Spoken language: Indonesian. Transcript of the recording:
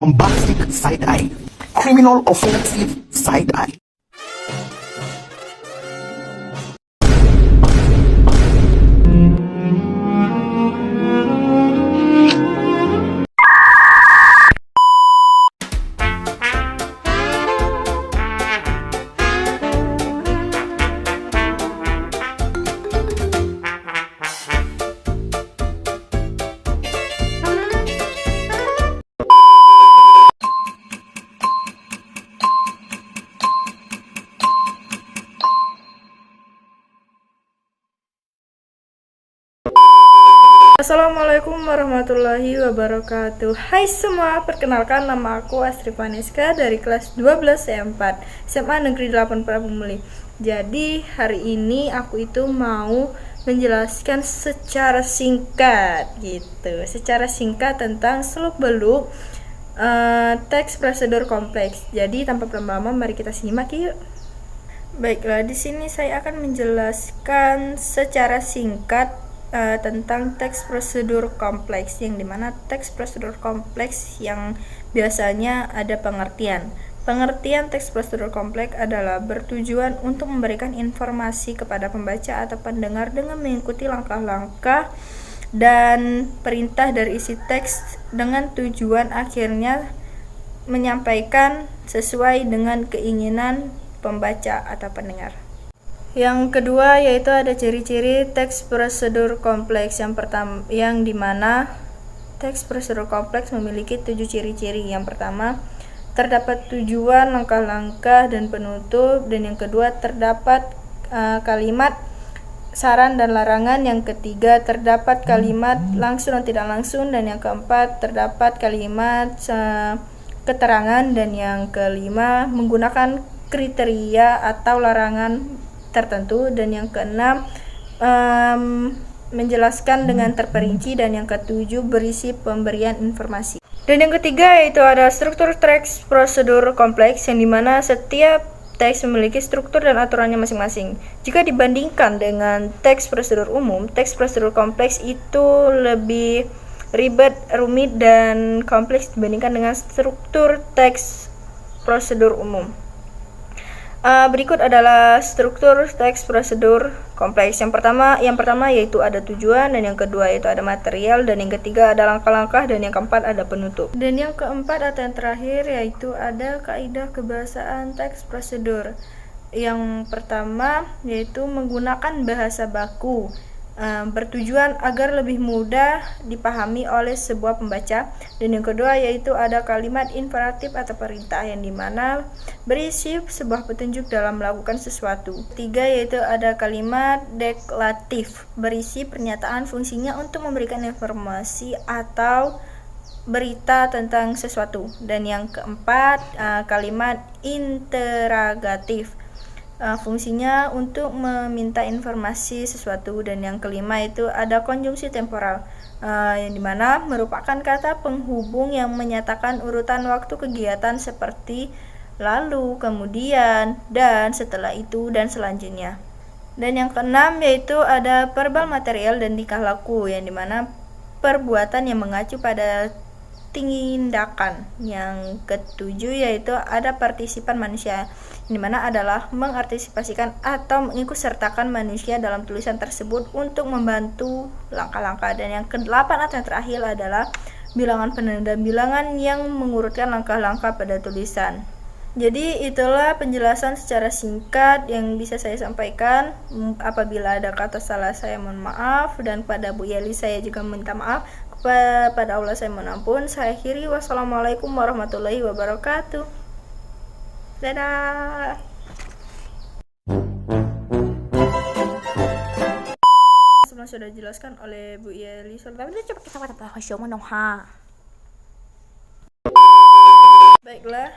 bombastic side-eye, criminal offensive side-eye. Assalamualaikum warahmatullahi wabarakatuh. Hai semua, perkenalkan nama aku Astri Vaneska dari kelas 12 C4 SMA Negeri 8 Prabumuli. Jadi hari ini aku itu mau menjelaskan secara singkat tentang seluk-beluk teks prosedur kompleks. Jadi tanpa berlama-lama mari kita simak yuk. Baiklah, di sini saya akan menjelaskan secara singkat tentang teks prosedur kompleks, yang dimana teks prosedur kompleks yang biasanya ada pengertian teks prosedur kompleks adalah bertujuan untuk memberikan informasi kepada pembaca atau pendengar dengan mengikuti langkah-langkah dan perintah dari isi teks dengan tujuan akhirnya menyampaikan sesuai dengan keinginan pembaca atau pendengar. Yang kedua yaitu ada ciri-ciri teks prosedur kompleks. Yang pertama, yang dimana teks prosedur kompleks memiliki 7 ciri-ciri. Yang pertama, terdapat tujuan, langkah-langkah, dan penutup. Dan yang kedua, terdapat kalimat saran dan larangan. Yang ketiga, terdapat kalimat langsung dan tidak langsung. Dan yang keempat, terdapat kalimat keterangan. Dan yang kelima, menggunakan kriteria atau larangan tertentu. Dan yang keenam, menjelaskan dengan terperinci. Dan yang ketujuh, berisi pemberian informasi. Dan yang ketiga yaitu ada struktur teks prosedur kompleks, yang dimana setiap teks memiliki struktur dan aturannya masing-masing. Jika dibandingkan dengan teks prosedur umum, teks prosedur kompleks itu lebih ribet, rumit, dan kompleks dibandingkan dengan struktur teks prosedur umum. Berikut adalah struktur teks prosedur kompleks. Yang pertama yaitu ada tujuan, dan yang kedua yaitu ada material, dan yang ketiga ada langkah-langkah, dan yang keempat ada penutup. Dan yang keempat atau yang terakhir yaitu ada kaidah kebahasaan teks prosedur. Yang pertama yaitu menggunakan bahasa baku, bertujuan agar lebih mudah dipahami oleh sebuah pembaca. Dan yang kedua yaitu ada kalimat imperatif atau perintah, yang dimana berisi sebuah petunjuk dalam melakukan sesuatu. Ketiga yaitu ada kalimat deklaratif, berisi pernyataan, fungsinya untuk memberikan informasi atau berita tentang sesuatu. Dan yang keempat, kalimat interrogatif, fungsinya untuk meminta informasi sesuatu. Dan yang kelima itu ada konjungsi temporal, yang dimana merupakan kata penghubung yang menyatakan urutan waktu kegiatan seperti lalu, kemudian, dan setelah itu, dan selanjutnya. Dan yang keenam yaitu ada verbal material dan tingkah laku, yang dimana perbuatan yang mengacu pada tindakan. Yang ketujuh yaitu ada partisipan manusia, yang dimana adalah mengartisipasikan atau mengikutsertakan manusia dalam tulisan tersebut untuk membantu langkah-langkah. Dan yang kedelapan atau yang terakhir adalah bilangan penanda, bilangan yang mengurutkan langkah-langkah pada tulisan. Jadi itulah penjelasan secara singkat yang bisa saya sampaikan. Apabila ada kata salah saya mohon maaf, dan pada Bu Yeli saya juga minta maaf. Kepada Allah saya mohon ampun. Saya akhiri, wassalamualaikum warahmatullahi wabarakatuh. Dadah. Semua sudah dijelaskan oleh Bu Yeli. Tapi coba kita kata Hasyomo dong ha. Baiklah.